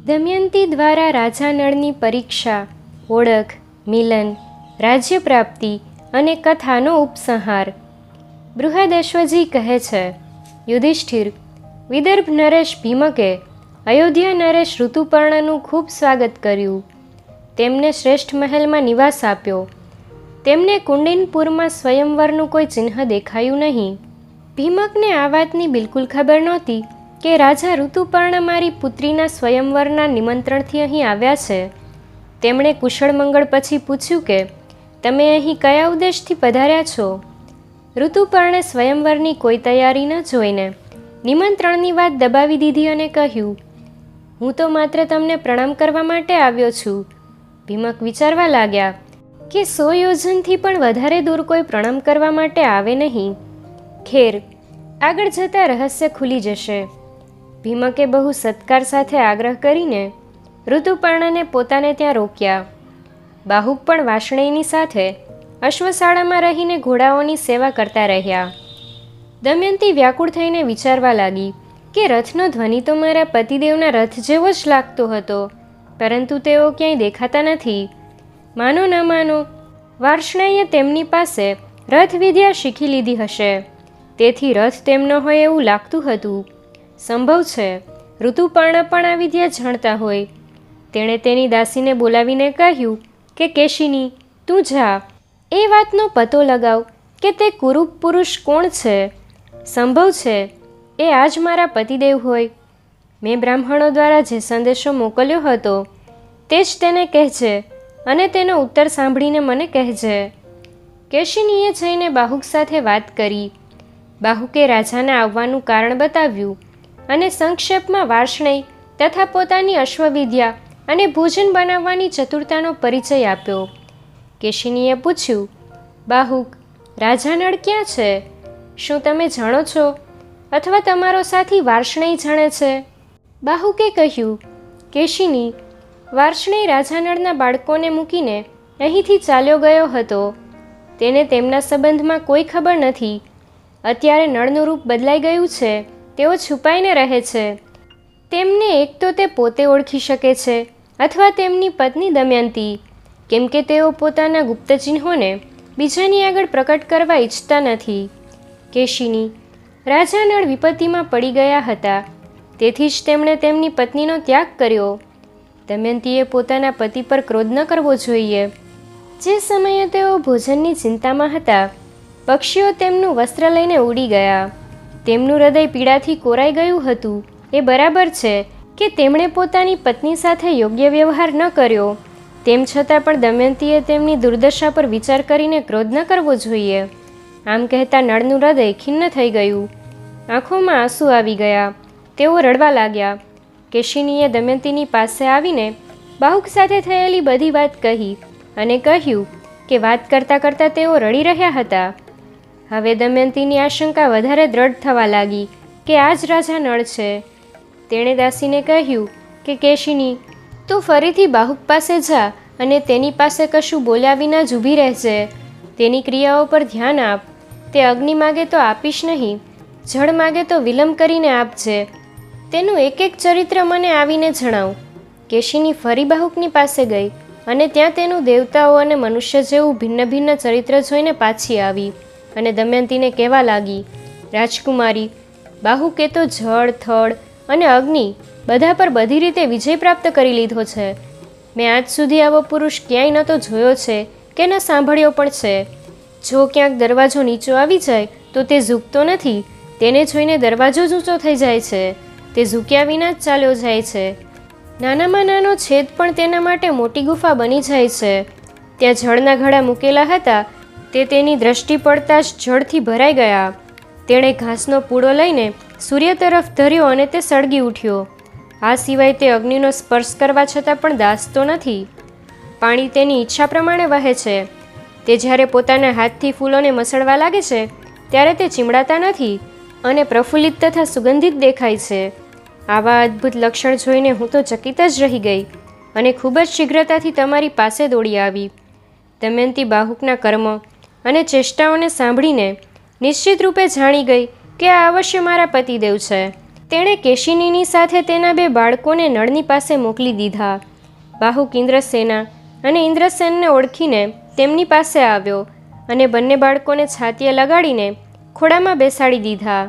દમયંતી દ્વારા રાજા નળની પરીક્ષા, ઓળખ, મિલન, રાજ્ય પ્રાપ્તિ અને કથાનો ઉપસંહાર. બૃહદશ્વજી કહે છે, યુધિષ્ઠિર, વિદર્ભ નરેશ ભીમકે અયોધ્યા નરેશ ઋતુપર્ણનું ખૂબ સ્વાગત કર્યું. તેમને શ્રેષ્ઠ મહેલમાં નિવાસ આપ્યો. તેમને કુંડિનપુરમાં સ્વયંવરનું કોઈ ચિહ્ન દેખાયું નહીં. ભીમકને આ વાતની બિલકુલ ખબર નહોતી કે રાજા ઋતુપર્ણ મારી પુત્રીના સ્વયંવરના નિમંત્રણથી અહીં આવ્યા છે. તેમણે કુશળ મંગળ પછી પૂછ્યું કે તમે અહીં કયા ઉદ્દેશથી પધાર્યા છો? ઋતુપર્ણે સ્વયંવરની કોઈ તૈયારી ન જોઈને નિમંત્રણની વાત દબાવી દીધી અને કહ્યું, હું તો માત્ર તમને પ્રણામ કરવા માટે આવ્યો છું. ભીમક વિચારવા લાગ્યા કે 100 યોજનથી પણ વધારે દૂર કોઈ પ્રણામ કરવા માટે આવે નહીં. ખેર, આગળ જતાં રહસ્ય ખુલી જશે. ભીમકે બહુ સત્કાર સાથે આગ્રહ કરીને ઋતુપર્ણને પોતાને ત્યાં રોક્યા. બાહુક પણ વાર્ષ્ણેયની સાથે અશ્વશાળામાં રહીને ઘોડાઓની સેવા કરતા રહ્યા. દમયંતી વ્યાકુળ થઈને વિચારવા લાગી કે રથનો ધ્વનિ તો મારા પતિદેવના રથ જેવો જ લાગતો હતો, પરંતુ તેઓ ક્યાંય દેખાતા નથી. માનો ન માનો, વાર્ષ્ણેયે તેમની પાસે રથ વિદ્યા શીખી લીધી હશે, તેથી રથ તેમનો હોય એવું લાગતું હતું. સંભવ છે ઋતુપર્ણ પણ આ વિદ્યા જાણતા હોય. તેણે તેની દાસીને બોલાવીને કહ્યું કે કેશિની, તું જા, એ વાતનો પતો લગાવ કે તે કુરૂપ પુરુષ કોણ છે. સંભવ છે એ આજ મારા પતિદેવ હોય. મેં બ્રાહ્મણો દ્વારા જે સંદેશો મોકલ્યો હતો તે જ તેને કહેજે અને તેનો ઉત્તર સાંભળીને મને કહેજે. કેશિનીએ જઈને બાહુક સાથે વાત કરી. બાહુકે રાજાને આવવાનું કારણ બતાવ્યું અને સંક્ષેપમાં વાર્ષ્ણેય તથા પોતાની અશ્વવિદ્યા અને ભોજન બનાવવાની ચતુરતાનો પરિચય આપ્યો. કેશિનીએ પૂછ્યું, બાહુક, રાજા નળ ક્યાં છે? શું તમે જાણો છો અથવા તમારો સાથી વાર્ષ્ણેય જાણે છે? બાહુકે કહ્યું, કેશિની, વાર્ષ્ણેય રાજા નળના બાળકોને મૂકીને અહીંથી ચાલ્યો ગયો હતો. તેને તેમના સંબંધમાં કોઈ ખબર નથી. અત્યારે નળનું રૂપ બદલાઈ ગયું છે. તેઓ છુપાઈને રહે છે. તેમને એક તો તે પોતે ઓળખી શકે છે અથવા તેમની પત્ની દમયંતી, કેમ કે તેઓ પોતાના ગુપ્ત ચિહ્નોને બીજાની આગળ પ્રકટ કરવા ઈચ્છતા નથી. કેશિની, રાજા નળ વિપત્તિમાં પડી ગયા હતા, તેથી જ તેમણે તેમની પત્નીનો ત્યાગ કર્યો. દમયંતીએ પોતાના પતિ પર ક્રોધ ન કરવો જોઈએ. જે સમયે તેઓ ભોજનની ચિંતામાં હતા, પક્ષીઓ તેમનું વસ્ત્ર લઈને ઉડી ગયા. તેમનું હૃદય પીડાથી કોરાઈ ગયું હતું. એ બરાબર છે કે તેમણે પોતાની પત્ની સાથે યોગ્ય વ્યવહાર ન કર્યો. તેમ છતાં પણ દમયંતીએ તેમની દુર્દશા પર વિચાર કરીને ક્રોધ ન કરવો જોઈએ. આમ કહેતા નળનું હૃદય ખિન્ન થઈ ગયું. આંખોમાં આંસુ આવી ગયા. તેઓ રડવા લાગ્યા. કેશિનીએ દમયંતીની પાસે આવીને બાહુક સાથે થયેલી બધી વાત કહી અને કહ્યું કે વાત કરતાં કરતાં તેઓ રડી રહ્યા હતા. હવે દમયંતીની આશંકા વધારે દ્રઢ થવા લાગી કે આ જ રાજા નળ છે. તેણે દાસીને કહ્યું કે કેશિની, તું ફરીથી બાહુક પાસે જા અને તેની પાસે કશું બોલ્યા વિના જ ઊભી રહેજે. તેની ક્રિયાઓ પર ધ્યાન આપ. તે અગ્નિ માગે તો આપીશ નહીં, જળ માગે તો વિલંબ કરીને આપજે. તેનું એક એક ચરિત્ર મને આવીને જણાવ. કેશિની ફરી બાહુકની પાસે ગઈ અને ત્યાં તેનું દેવતાઓ અને મનુષ્ય જેવું ભિન્ન ભિન્ન ચરિત્ર જોઈને પાછી આવી અને દમયંતીને કહેવા લાગી, રાજકુમારી, બાહુકે તો જળ, થળ અને અગ્નિ બધા પર બધી રીતે વિજય પ્રાપ્ત કરી લીધો છે. મેં આજ સુધી આવો પુરુષ ક્યાંય ન તો જોયો છે કે ન સાંભળ્યો પણ છે. જો ક્યાંક દરવાજો નીચો આવી જાય તો તે ઝૂકતો નથી. તેને જોઈને દરવાજો જ ઊંચો થઈ જાય છે. તે ઝૂક્યા વિના જ ચાલ્યો જાય છે. નાનામાં નાનો છેદ પણ તેના માટે મોટી ગુફા બની જાય છે. ત્યાં જળના ઘડા મૂકેલા હતા, તે તેની દ્રષ્ટિ પડતા જ જળથી ભરાઈ ગયા. તેણે ઘાસનો પૂળો લઈને સૂર્ય તરફ ધર્યો અને તે સળગી ઉઠ્યો. આ સિવાય તે અગ્નિનો સ્પર્શ કરવા છતાં પણ દાઝતો નથી. પાણી તેની ઈચ્છા પ્રમાણે વહે છે. તે જ્યારે પોતાના હાથથી ફૂલોને મસળવા લાગે છે ત્યારે તે ચીમડાતા નથી અને પ્રફુલ્લિત તથા સુગંધિત દેખાય છે. આવા અદ્ભુત લક્ષણ જોઈને હું તો ચકિત જ રહી ગઈ અને ખૂબ જ શીઘ્રતાથી તમારી પાસે દોડી આવી. દમયંતી બાહુકના કર્મ અને ચેષ્ટાઓને સાંભળીને નિશ્ચિત રૂપે જાણી ગઈ કે આ અવશ્ય મારા પતિદેવ છે. તેણે કેશિનીની સાથે તેના 2 બાળકોને નળની પાસે મોકલી દીધા. બાહુક ઇન્દ્રસેના અને ઇન્દ્રસેનને ઓળખીને તેમની પાસે આવ્યો અને બંને બાળકોને છાતીએ લગાડીને ખોળામાં બેસાડી દીધા.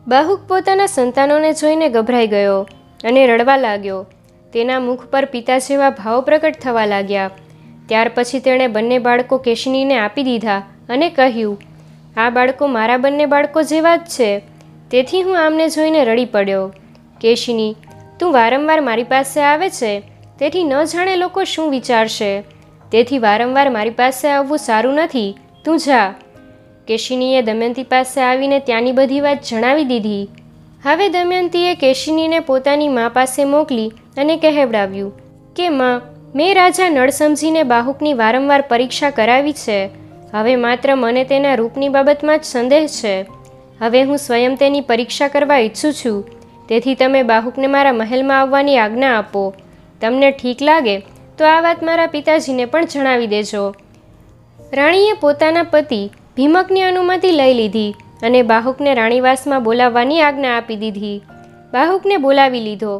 બાહુક પોતાના સંતાનોને જોઈને ગભરાઈ ગયો અને રડવા લાગ્યો. તેના મુખ પર પિતા જેવા ભાવ પ્રકટ થવા લાગ્યા. ત્યાર પછી તેણે બંને બાળકો કેશિનીને આપી દીધા અને કહ્યું, આ બાળકો મારા બંને બાળકો જેવા જ છે, તેથી હું આમને જોઈને રડી પડ્યો. કેશિની, તું વારંવાર મારી પાસે આવે છે, તેથી ન જાણે લોકો શું વિચારશે, તેથી વારંવાર મારી પાસે આવવું સારું નથી, તું જા. કેશિનીએ દમયંતી પાસે આવીને ત્યાંની બધી વાત જણાવી દીધી. હવે દમયંતીએ કેશિનીને પોતાની મા પાસે મોકલી અને કહેવડાવ્યું કે માં, મેં રાજા નળ સમજીને બાહુકની વારંવાર પરીક્ષા કરાવી છે. હવે માત્ર મને તેના રૂપની બાબતમાં જ સંદેહ છે. હવે હું સ્વયં તેની પરીક્ષા કરવા ઈચ્છું છું, તેથી તમે બાહુકને મારા મહેલમાં આવવાની આજ્ઞા આપો. તમને ઠીક લાગે તો આ વાત મારા પિતાજીને પણ જણાવી દેજો. રાણીએ પોતાના પતિ ભીમકની અનુમતિ લઈ લીધી અને બાહુકને રાણીવાસમાં બોલાવવાની આજ્ઞા આપી દીધી. બાહુકને બોલાવી લીધો.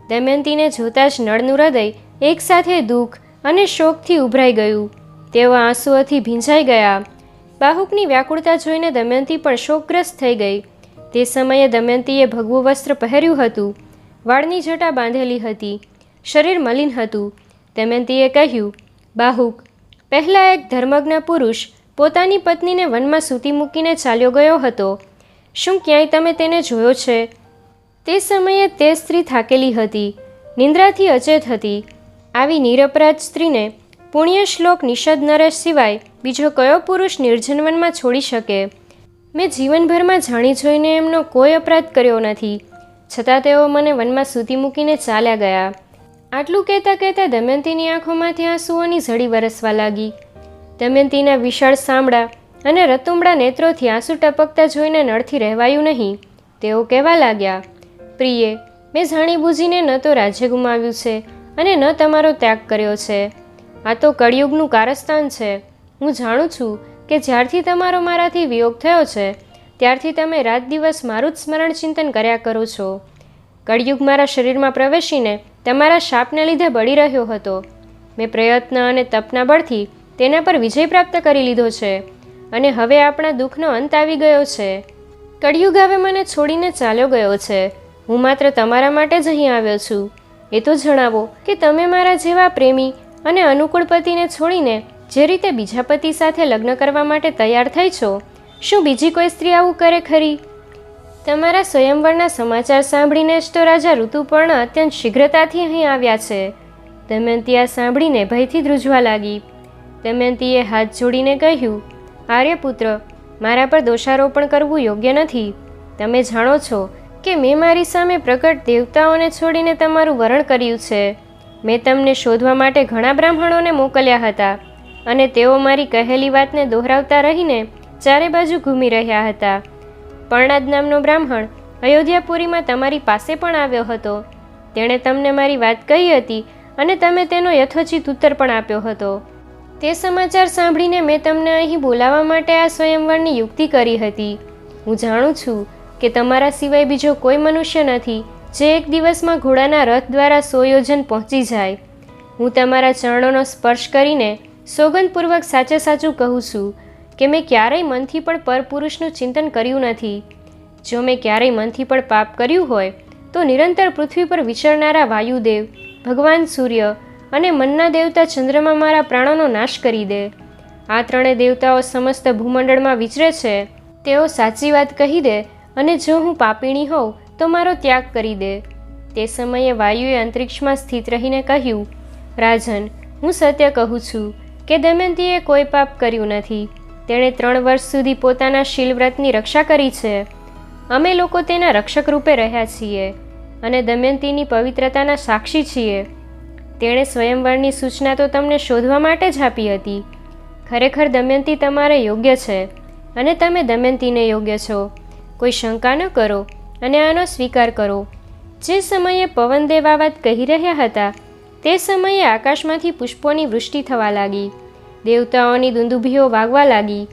દમયંતીને જોતાં જ નળનું હૃદય એકસાથે દુઃખ અને શોકથી ઉભરાઈ ગયું. તેઓ આંસુઓથી ભીંજાઈ ગયા. બાહુકની વ્યાકુળતા જોઈને દમયંતી પણ શોકગ્રસ્ત થઈ ગઈ. તે સમયે દમયંતીએ ભગવું વસ્ત્ર પહેર્યું હતું, વાળની જટા બાંધેલી હતી, શરીર મલિન હતું. દમયંતીએ કહ્યું, બાહુક, પહેલાં એક ધર્મજ્ઞ પુરુષ પોતાની પત્નીને વનમાં સૂતી મૂકીને ચાલ્યો ગયો હતો. શું ક્યાંય તમે તેને જોયો છે? તે સમયે તે સ્ત્રી થાકેલી હતી, નિંદ્રાથી અચેત હતી. આવી નિરપરાધ સ્ત્રીને પુણ્ય શ્લોક નિષદ નરેશ સિવાય બીજો કયો પુરુષ નિર્જનવનમાં છોડી શકે? મેં જીવનભરમાં જાણી જોઈને એમનો કોઈ અપરાધ કર્યો નથી, છતાં તેઓ મને વનમાં સૂતી મૂકીને ચાલ્યા ગયા. આટલું કહેતા કહેતા દમયંતીની આંખોમાંથી આંસુઓની ઝડી વરસવા લાગી. દમયંતીના વિશાળ સાંભળા અને રતુંબડા નેત્રોથી આંસુ ટપકતા જોઈને નળથી રહેવાયું નહીં. તેઓ કહેવા લાગ્યા, પ્રિયે, મેં જાણી બૂજીને ન તો રાજ્ય ગુમાવ્યું છે અને ન તમારો ત્યાગ કર્યો છે. આ તો કળિયુગનું કારસ્તાન છે. હું જાણું છું કે જ્યારથી તમારો મારાથી વિયોગ થયો છે ત્યારથી તમે રાત દિવસ મારું જ સ્મરણ ચિંતન કર્યા કરો છો. કળિયુગ મારા શરીરમાં પ્રવેશીને તમારા શાપને લીધે બળી રહ્યો હતો. મેં પ્રયત્ન અને તપના બળથી તેના પર વિજય પ્રાપ્ત કરી લીધો છે અને હવે આપણા દુઃખનો અંત આવી ગયો છે. કળિયુગ હવે મને છોડીને ચાલ્યો ગયો છે. હું માત્ર તમારા માટે જ અહીં આવ્યો છું. એ તો જણાવો કે તમે મારા જેવા પ્રેમી અને અનુકૂળ પતિને છોડીને જે રીતે બીજા પતિ સાથે લગ્ન કરવા માટે તૈયાર થઈ છો, શું બીજી કોઈ સ્ત્રી આવું કરે ખરી? તમારા સ્વયંવરના સમાચાર સાંભળીને જ તો રાજા ઋતુપર્ણ અત્યંત શીઘ્રતાથી અહીં આવ્યા છે. દમયંતી આ સાંભળીને ભયથી ધ્રુજવા લાગી. દમયંતીએ હાથ જોડીને કહ્યું, આર્યપુત્ર, મારા પર દોષારોપણ કરવું યોગ્ય નથી. તમે જાણો છો કે મેં મારી સામે પ્રકટ દેવતાઓને છોડીને તમારું વરણ કર્યું છે. મેં તમને શોધવા માટે ઘણા બ્રાહ્મણોને મોકલ્યા હતા અને તેઓ મારી કહેલી વાતને દોહરાવતા રહીને ચારે બાજુ ઘૂમી રહ્યા હતા. પર્ણાદ નામનો બ્રાહ્મણ અયોધ્યાપુરીમાં તમારી પાસે પણ આવ્યો હતો. તેણે તમને મારી વાત કહી હતી અને તમે તેનો યથોચિત ઉત્તર પણ આપ્યો હતો. તે સમાચાર સાંભળીને મેં તમને અહીં બોલાવવા માટે આ સ્વયંવરની યુક્તિ કરી હતી. હું જાણું છું કે તમારા સિવાય બીજો કોઈ મનુષ્ય નથી જે એક દિવસમાં ઘોડાના રથ દ્વારા 100 યોજન પહોંચી જાય. હું તમારા ચરણોનો સ્પર્શ કરીને સોગંદપૂર્વક સાચે સાચું કહું છું કે મેં ક્યારેય મનથી પણ પરપુરુષનું ચિંતન કર્યું નથી. જો મેં ક્યારેય મનથી પણ પાપ કર્યું હોય તો નિરંતર પૃથ્વી પર વિચરનારા વાયુદેવ, ભગવાન સૂર્ય અને મનના દેવતા ચંદ્રમાં મારા પ્રાણોનો નાશ કરી દે. આ ત્રણેય દેવતાઓ સમસ્ત ભૂમંડળમાં વિચરે છે. તેઓ સાચી વાત કહી દે અને જો હું પાપીણી હોઉં તો મારો ત્યાગ કરી દે. તે સમયે વાયુએ અંતરિક્ષમાં સ્થિત રહીને કહ્યું, રાજન, હું સત્ય કહું છું કે દમયંતીએ કોઈ પાપ કર્યું નથી. તેણે 3 વર્ષ સુધી પોતાના શીલવ્રતની રક્ષા કરી છે. અમે લોકો તેના રક્ષક રૂપે રહ્યા છીએ અને દમયંતીની પવિત્રતાના સાક્ષી છીએ. તેણે સ્વયંવરની સૂચના તો તમને શોધવા માટે જ આપી હતી. ખરેખર દમયંતી તમારે યોગ્ય છે અને તમે દમયંતીને યોગ્ય છો. કોઈ શંકા ન કરો અને આનો સ્વીકાર કરો. જે સમયે પવનદેવ આ વાત કહી રહ્યા હતા તે સમયે આકાશમાંથી પુષ્પોની વૃષ્ટિ થવા લાગી. દેવતાઓની દુંદુભીઓ વાગવા લાગી.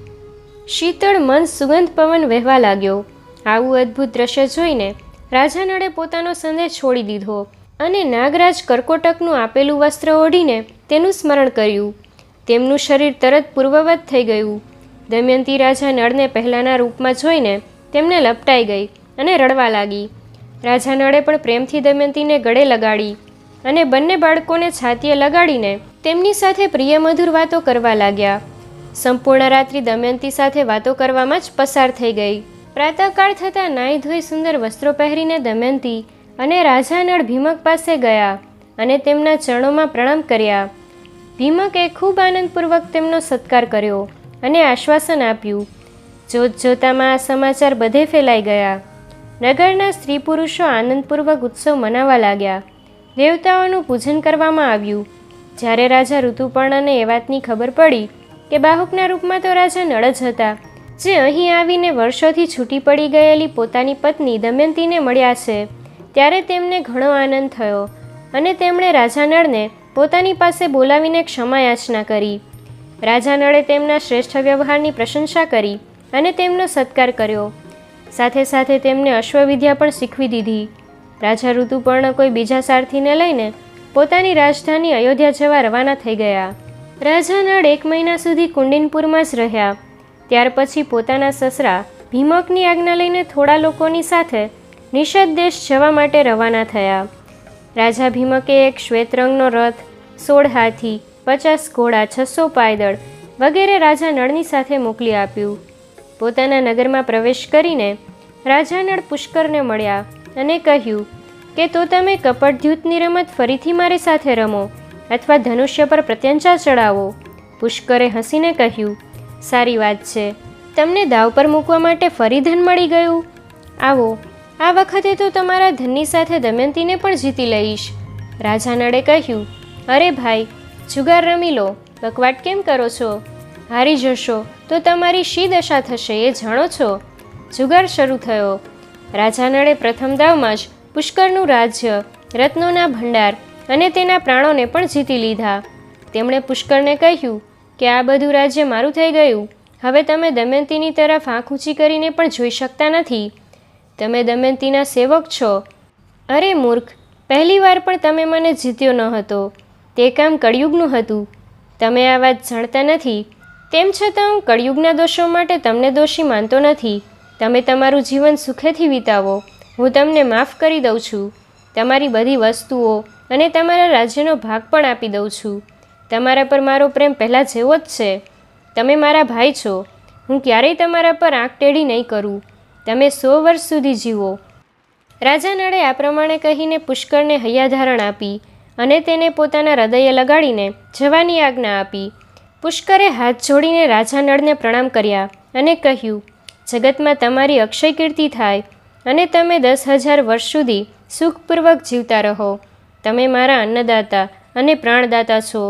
શીતળ મન સુગંધ પવન વહેવા લાગ્યો. આવું અદ્ભુત દ્રશ્ય જોઈને રાજા નળે પોતાનો સંદેશ છોડી દીધો અને નાગરાજ કર્કોટકનું આપેલું વસ્ત્ર ઓઢીને તેનું સ્મરણ કર્યું. તેમનું શરીર તરત પૂર્વવત થઈ ગયું. દમયંતી રાજા નળને પહેલાંના રૂપમાં જોઈને તેમને લપટાઈ ગઈ અને રડવા લાગી. રાજા નળે પણ પ્રેમથી દમયંતીને ગળે લગાડી અને બંને બાળકોને છાતીએ લગાડીને તેમની સાથે પ્રિયમધુર વાતો કરવા લાગ્યા. સંપૂર્ણ રાત્રિ દમયંતી સાથે વાતો કરવામાં જ પસાર થઈ ગઈ. પ્રાતઃકાળ થતાં નાહી ધોઈ સુંદર વસ્ત્રો પહેરીને દમયંતી અને રાજા નળ ભીમક પાસે ગયા અને તેમના ચરણોમાં પ્રણામ કર્યા. ભીમકે ખૂબ આનંદપૂર્વક તેમનો સત્કાર કર્યો અને આશ્વાસન આપ્યું. જોત જોતામાં આ સમાચાર બધે ફેલાઈ ગયા. નગરના સ્ત્રી પુરુષો આનંદપૂર્વક ઉત્સવ મનાવવા લાગ્યા. દેવતાઓનું પૂજન કરવામાં આવ્યું. જ્યારે રાજા ઋતુપર્ણને એ વાતની ખબર પડી કે બાહુકના રૂપમાં તો રાજા નળ જ હતા, જે અહીં આવીને વર્ષોથી છૂટી પડી ગયેલી પોતાની પત્ની દમયંતીને મળ્યા છે, ત્યારે તેમને ઘણો આનંદ થયો અને તેમણે રાજા નળને પોતાની પાસે બોલાવીને ક્ષમા યાચના કરી. રાજા નળે તેમના શ્રેષ્ઠ વ્યવહારની પ્રશંસા કરી અને તેમનો સત્કાર કર્યો. સાથે સાથે તેમને અશ્વવિદ્યા પણ શીખવી દીધી. રાજા ઋતુપર્ણ કોઈ બીજા સારથીને લઈને પોતાની રાજધાની અયોધ્યા જવા રવાના થઈ ગયા. રાજા નળ 1 મહિના સુધી કુંડિનપુરમાં જ રહ્યા. ત્યાર પછી પોતાના સસરા ભીમકની આજ્ઞા લઈને થોડા લોકોની સાથે નિષદ દેશ જવા માટે રવાના થયા. રાજા ભીમકે એક શ્વેત રંગનો રથ, 16 હાથી, 50 ઘોડા, 600 પાયદળ વગેરે રાજા નળની સાથે મોકલી આપ્યું. પોતાના નગરમાં પ્રવેશ કરીને રાજા નળ પુષ્કરને મળ્યા અને કહ્યું કે તો તમે કપટદ્યુતની રમત ફરીથી મારી સાથે રમો અથવા ધનુષ્ય પર પ્રત્યંચા ચડાવો. પુષ્કરે હસીને કહ્યું, સારી વાત છે, તમને દાવ પર મૂકવા માટે ફરી ધન મળી ગયું. આવો, આ વખતે તો તમારા ધનની સાથે દમયંતીને પણ જીતી લઈશ. રાજા નળે કહ્યું, અરે ભાઈ, જુગાર રમી લો, બકવાટ કેમ કરો છો? હારી જશો તો તમારી શી દશા થશે એ જાણો છો? જુગાર શરૂ થયો. રાજા નળે પ્રથમ દાવમાં જ પુષ્કરનું રાજ્ય, રત્નોના ભંડાર અને તેના પ્રાણોને પણ જીતી લીધા. તેમણે પુષ્કરને કહ્યું કે આ બધું રાજ્ય મારું થઈ ગયું. હવે તમે દમયંતીની તરફ આંખ ઊંચી કરીને પણ જોઈ શકતા નથી. તમે દમયંતીના સેવક છો. અરે મૂર્ખ, પહેલી વાર પણ તમે મને જીત્યો ન હતો. તે કામ કળિયુગનું હતું. તમે આ વાત જાણતા નથી. તેમ છતાં હું કળિયુગના દોષો માટે તમને દોષી માનતો નથી. તમે તમારું જીવન સુખેથી વિતાવો. હું તમને માફ કરી દઉં છું. તમારી બધી વસ્તુઓ અને તમારા રાજ્યનો ભાગ પણ આપી દઉં છું. તમારા પર મારો પ્રેમ પહેલાં જેવો જ છે. તમે મારા ભાઈ છો. હું ક્યારેય તમારા પર આંખ ટેઢી નહીં કરું. તમે 100 વર્ષ સુધી જીવો. રાજા નળે આ પ્રમાણે કહીને પુષ્કરને હૈયાધારણ આપી અને તેને પોતાના હૃદયે લગાડીને જવાની આજ્ઞા આપી. પુષ્કરે હાથ જોડીને રાજા નળને પ્રણામ કર્યા અને કહ્યું, જગતમાં તમારી અક્ષય કીર્તિ થાય અને તમે 10,000 વર્ષ સુધી સુખપૂર્વક જીવતા રહો. તમે મારા અન્નદાતા અને પ્રાણદાતા છો.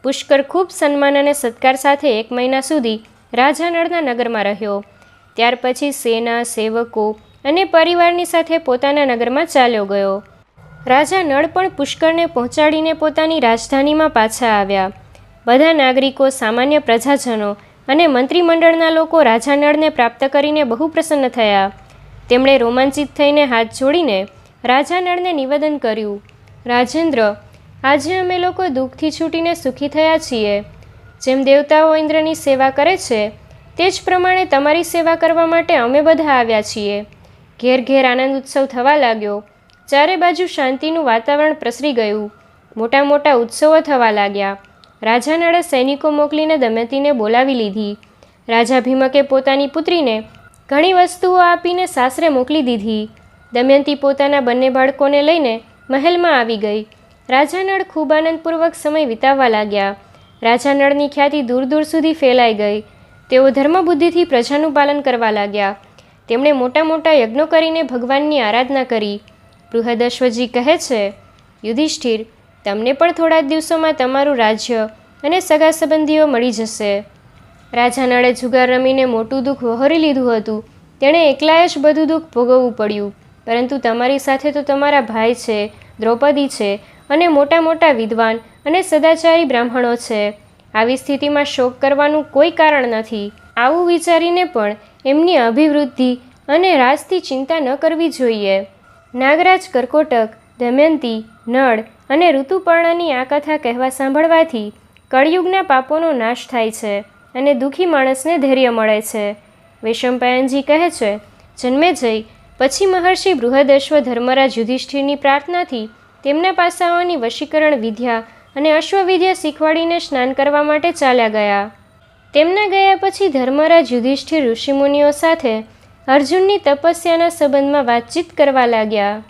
પુષ્કર ખૂબ સન્માન અને સત્કાર સાથે 1 મહિના સુધી રાજા નળના નગરમાં રહ્યો. ત્યાર પછી સેના, સેવકો અને પરિવારની સાથે પોતાના નગરમાં ચાલ્યો ગયો. રાજા નળ પણ પુષ્કરને પહોંચાડીને પોતાની રાજધાનીમાં પાછા આવ્યા. બધા નાગરિકો, સામાન્ય પ્રજાજનો અને મંત્રીમંડળના લોકો રાજા નળને પ્રાપ્ત કરીને બહુ પ્રસન્ન થયા. તેમણે રોમાંચિત થઈને હાથ જોડીને રાજા નળને નિવેદન કર્યું, રાજેન્દ્ર, આજે અમે લોકો દુઃખથી છૂટીને સુખી થયા છીએ. જેમ દેવતાઓ ઇન્દ્રની સેવા કરે છે તે જ પ્રમાણે તમારી સેવા કરવા માટે અમે બધા આવ્યા છીએ. ઘેર ઘેર આનંદ ઉત્સવ થવા લાગ્યો. ચારે બાજુ શાંતિનું વાતાવરણ પ્રસરી ગયું. મોટા મોટા ઉત્સવો થવા લાગ્યા. રાજા નળે સૈનિકો મોકલીને દમયંતીને બોલાવી લીધી. રાજા ભીમકે પોતાની પુત્રીને ઘણી વસ્તુઓ આપીને સાસરે મોકલી દીધી. દમયંતી પોતાના બંને બાળકોને લઈને મહેલમાં આવી ગઈ. રાજા નળ ખૂબ આનંદપૂર્વક સમય વિતાવવા લાગ્યા. રાજા નળની ખ્યાતિ દૂર દૂર સુધી ફેલાઈ ગઈ. તેઓ ધર્મબુદ્ધિથી પ્રજાનું પાલન કરવા લાગ્યા. તેમણે મોટા મોટા યજ્ઞો કરીને ભગવાનની આરાધના કરી. બૃહદશ્વજી કહે છે, યુધિષ્ઠિર, તમને પણ થોડા દિવસોમાં તમારું રાજ્ય અને સગા સંબંધીઓ મળી જશે. રાજા નળે જુગાર રમીને મોટું દુઃખ વહોરી લીધું હતું. તેણે એકલાએ જ બધું દુઃખ ભોગવવું પડ્યું. પરંતુ તમારી સાથે તો તમારા ભાઈ છે, દ્રૌપદી છે અને મોટા મોટા વિદ્વાન અને સદાચારી બ્રાહ્મણો છે. આવી સ્થિતિમાં શોક કરવાનું કોઈ કારણ નથી. આવું વિચારીને પણ એમની અભિવૃદ્ધિ અને રાજથી ચિંતા ન કરવી જોઈએ. નાગરાજ કર્કોટક, દમયંતી, નળ અને ઋતુપર્ણની આ કથા કહેવા સાંભળવાથી કળિયુગના પાપોનો નાશ થાય છે અને દુઃખી માણસને ધૈર્ય મળે છે. વૈશંપાયનજી કહે છે, જન્મેજય પછી મહર્ષિ બૃહદશ્વ ધર્મરાજ યુધિષ્ઠિરની પ્રાર્થનાથી તેમના પાસાઓની વશીકરણ વિદ્યા અને અશ્વવિદ્યા શીખવાડીને સ્નાન કરવા માટે ચાલ્યા ગયા. તેમના ગયા પછી ધર્મરાજ યુધિષ્ઠિર ઋષિમુનિઓ સાથે અર્જુનની તપસ્યાના સંબંધમાં વાતચીત કરવા લાગ્યા.